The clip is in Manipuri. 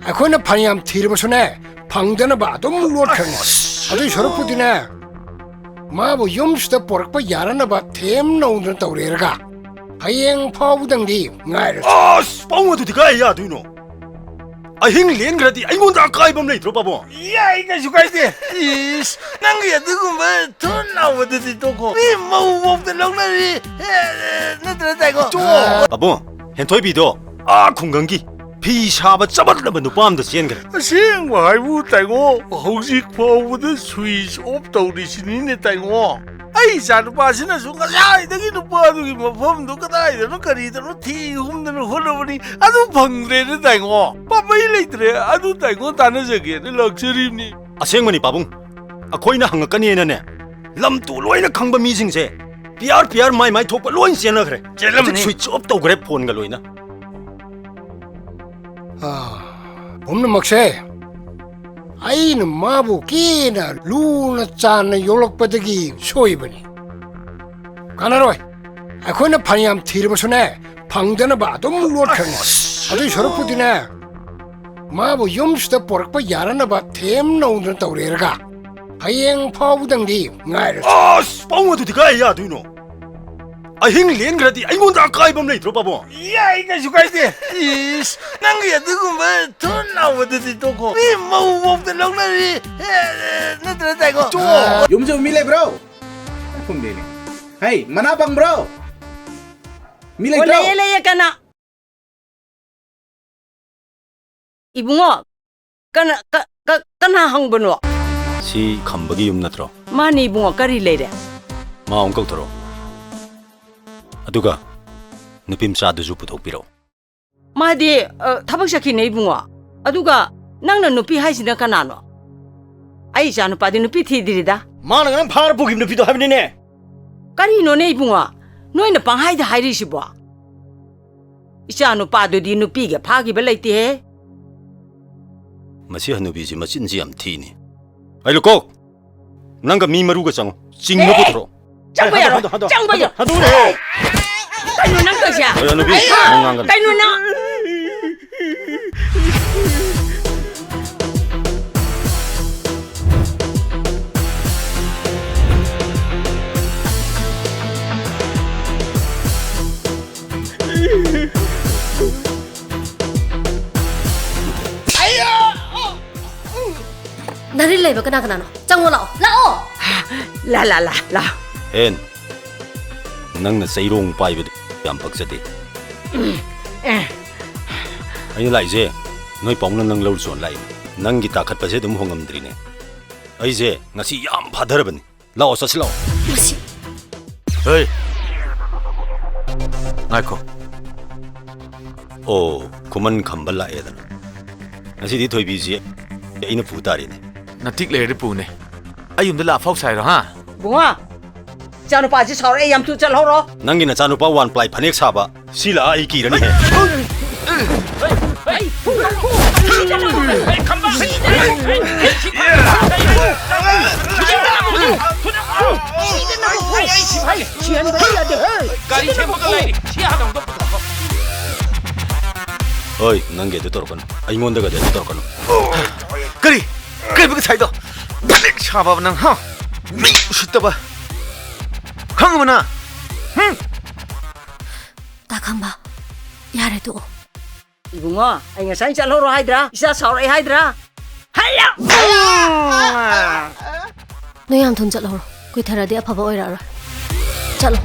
ꯑꯩꯈꯣꯏꯅ ꯐꯅꯌꯥꯝ ꯊꯤꯔꯕꯁꯨꯅꯦ ꯐꯪꯗꯅꯕ ꯑꯗꯨꯝ ꯂꯣꯠꯈ꯭ꯔꯅꯤ ꯑꯗꯨꯏ ꯁꯔꯨꯛꯄꯨꯗꯤꯅꯦ ꯃꯥꯕꯨ ꯌꯨꯝꯁꯤꯗ ꯄꯣꯔꯛꯄ ꯌꯥꯔꯅꯕ ꯊꯦꯝ ꯅꯧꯗꯅ ꯇꯧꯔꯦꯔꯒ ꯍꯌꯦꯡ ꯐꯥꯎꯕꯗꯪꯗꯤ ꯉꯥꯏꯔꯁꯤ ꯑꯁ ꯄꯥꯎ ꯑꯗꯨꯗꯤ ꯀꯥꯏ ꯌꯥꯗꯣꯏꯅꯣ ꯑꯍꯤꯡ ꯂꯦꯟꯈ꯭ꯔꯗꯤ ꯑꯩꯉꯣꯟꯗ ꯑꯀꯥꯏꯕ ꯑꯃ ꯂꯩꯇ꯭ꯔꯣ ꯄꯥꯕꯨꯡ ꯌꯥꯏ ꯀꯩꯁꯨ ꯀꯥꯏꯗꯦ ꯏꯁ ꯅꯪꯒꯤ ꯑꯗꯨꯒꯨꯝꯕ ꯊꯨꯟ ꯂꯥꯎꯕꯗꯨꯗꯤ ꯇꯣꯛꯈꯣ ꯃꯤ ꯃꯧ ꯂꯧꯅꯔꯤ ꯅꯠꯇ꯭ꯔ ꯇꯥꯏꯀꯣ ꯄꯥꯕꯨꯡ ꯍꯦꯟꯊꯣꯏꯕꯤꯗꯣ ꯈꯨꯡꯒꯪꯒꯤ ꯐꯤ ꯁꯥꯕ ꯆꯕꯠꯅꯕ ꯅꯨꯄꯥ ꯑꯝꯗ ꯆꯦꯟꯈ꯭ꯔꯦ ꯑꯁꯦꯡꯕ ꯍꯥꯏꯕꯨ ꯇꯥꯏꯉꯣ ꯍꯧꯖꯤꯛ ꯐꯥꯎꯕꯗ ꯁ꯭ꯋꯤꯆ ꯑꯣꯐ ꯇꯧꯔꯤꯁꯤꯅꯤꯅꯦ ꯇꯥꯏꯉꯣ ꯑꯩ ꯏꯆꯥꯅꯨꯄꯥꯁꯤꯅꯁꯨ ꯉꯁꯥꯏꯗꯒꯤ ꯅꯨꯄꯥꯗꯨꯒꯤ ꯃꯐꯝꯗꯨ ꯀꯗꯥꯏꯗꯅꯣ ꯀꯔꯤꯗꯅꯣ ꯊꯤ ꯍꯨꯝꯗꯅ ꯍꯣꯠꯅꯕꯅꯤ ꯑꯗꯨ ꯐꯪꯗ꯭ꯔꯦꯅ ꯇꯥꯏꯉꯣ ꯄꯥꯝꯕꯩ ꯂꯩꯇ꯭ꯔꯦ ꯑꯗꯨ ꯇꯥꯏꯉꯣ ꯇꯥꯟꯅꯖꯒꯦꯅ ꯂꯥꯛꯆꯔꯤꯕꯅꯤ ꯑꯁꯦꯡꯕꯅꯤ ꯄꯥꯕꯨꯡ ꯑꯩꯈꯣꯏꯅ ꯍꯪꯉꯛꯀꯅꯤꯅꯅꯦ ꯂꯝꯇꯨ ꯂꯣꯏꯅ ꯈꯪꯕ ꯃꯤꯁꯤꯡꯁꯦ ꯄꯤꯌꯥꯔ ꯃꯥꯏ ꯃꯥꯏ ꯊꯣꯛꯄ ꯂꯣꯏ ꯆꯦꯟꯅꯈ꯭ꯔꯦ ꯍꯧꯖꯤꯛ ꯁ꯭ꯋꯤꯆ ꯑꯣꯐ ꯇꯧꯈ꯭ꯔꯦ ꯐꯣꯟꯒ ꯂꯣꯏꯅ ꯄꯨꯝꯅꯃꯛꯁꯦ ꯑꯩꯅ ꯃꯥꯕꯨ ꯀꯦꯅ ꯂꯨꯅ ꯆꯥꯟꯅ ꯌꯣꯛꯂꯛꯄꯗꯒꯤ ꯁꯣꯏꯕꯅꯤ ꯀꯥꯟꯅꯔꯣꯏ ꯑꯩꯈꯣꯏꯅ ꯐꯅꯌꯥꯝ ꯊꯤꯔꯕꯁꯨꯅꯦ ꯐꯪꯗꯅꯕ ꯑꯗꯨꯝ ꯂꯣꯠꯈ꯭ꯔꯅꯤ ꯑꯗꯨꯏ ꯁꯔꯨꯛꯄꯨꯗꯤꯅꯦ ꯃꯥꯕꯨ ꯌꯨꯝꯁꯤꯗ ꯄꯣꯔꯛꯄ ꯌꯥꯔꯅꯕ ꯊꯦꯝ ꯅꯧꯗꯅ ꯇꯧꯔꯦꯔꯒ ꯍꯌꯦꯡ ꯐꯥꯎꯕꯗꯪꯗꯤ ꯉꯥꯏꯔꯁꯤ ꯑꯁ ꯄꯥꯎ ꯑꯗꯨꯗꯤ ꯀꯥꯏ ꯌꯥꯗꯣꯏꯅꯣ ꯑꯍꯤꯡ ꯂꯦꯟꯈ꯭ꯔꯗꯤ ꯑꯩꯉꯣꯟꯗ ꯑꯀꯥꯏꯕ ꯑꯃ ꯂꯩꯇ꯭ꯔꯣ ꯄꯥꯕꯨꯡ ꯌꯥꯏ ꯀꯩꯁꯨ ꯀꯥꯏꯗꯦ ꯏꯁ ꯅꯪꯒꯤ ꯑꯗꯨꯒꯨꯝꯕ ꯊꯨꯟ ꯂꯥꯎꯕꯗꯨꯗꯤ ꯇꯣꯛꯈꯣ ꯃꯤ ꯃꯧ ꯂꯧꯅꯔꯤ ꯅꯠꯇ꯭ర ꯇꯥꯏꯀꯣ ꯌꯨꯝꯁꯨ ꯃꯤ ꯂꯩꯕ꯭ꯔꯣ ꯈꯨꯝꯗꯦꯅꯦ ꯍꯩ ꯃꯅꯥ ꯐꯪꯕ꯭ꯔꯣ ꯃꯤ ꯂꯩꯇ꯭ꯔꯣ ꯂꯩꯌꯦ ꯀꯅꯥ 이붕어 ꯀꯅꯥ ꯍꯪꯕꯅꯣ ꯁꯤ ꯈꯝꯕꯒꯤ ꯌꯨꯝ ꯅꯠꯇ꯭ꯔꯣ ꯃꯥꯅꯤ 이붕어 ꯀꯔꯤ ꯂꯩꯔꯦ ꯃꯥ ꯑꯃꯨꯛ ꯀꯧꯊꯣꯔꯛꯑꯣ ꯑꯗꯨꯒ ꯅꯨꯄꯤ ꯃꯆꯥꯗꯨꯁꯨ ꯄꯨꯊꯣꯛꯄꯤꯔꯛꯑꯣ 마디 타박 시작이네 이붕어 아두가 낭나 누피 하시나 까나노 아이 자누 빠디 누피 티들이다 마는 그냥 파를 보기 누피도 하면이네 까리노네 이붕어 너희는 방 하이다 하이리시보 이자누 빠도디 누피게 파기 별라이티 해 마시 한누비지 마친지 암티니 아이로 꼭 난가 미마루가 짱 찡나고 들어 짱보야로 짱보야 하도래 까이노 난 것이야 야 누비 멍한 거 까이노 나 나를 레이버 그나그나노 짱올라오 라오 라라라라 엔 낭나 세이롱 빠이버도 안 빡세대 아니 라이제 너희 뻥는 낭 러울 수원 라이 낭기 따캅빠세 좀 홍감들이네 아이제 나시 얌 바다르번 라오 서실라오 마시 에이 나이코 오 그만 감발라 애들 나시 니 토이비지 이는 부다리네 나틱 레이를 뿌네 아이움들 라파우 사이로 하 붕어 자누 빠지 서래 얌투 잘하러 낭기 나자누빠 원 플라이 파넥 사바 실라 아이 기라니 해 어이 낭게도 떨어거나 아이몬데가 돼도 떨어거나 그리 그리 사이도 파닉 샤바브 낭하 미 슈따바 강음나 나간바 야래도 이붕어 아이가 사인 잘하러 하이드라 이사 서래 하이드라 하야 너희 돈 잘라오로 그 테라디 아파봐 오이라라 잘로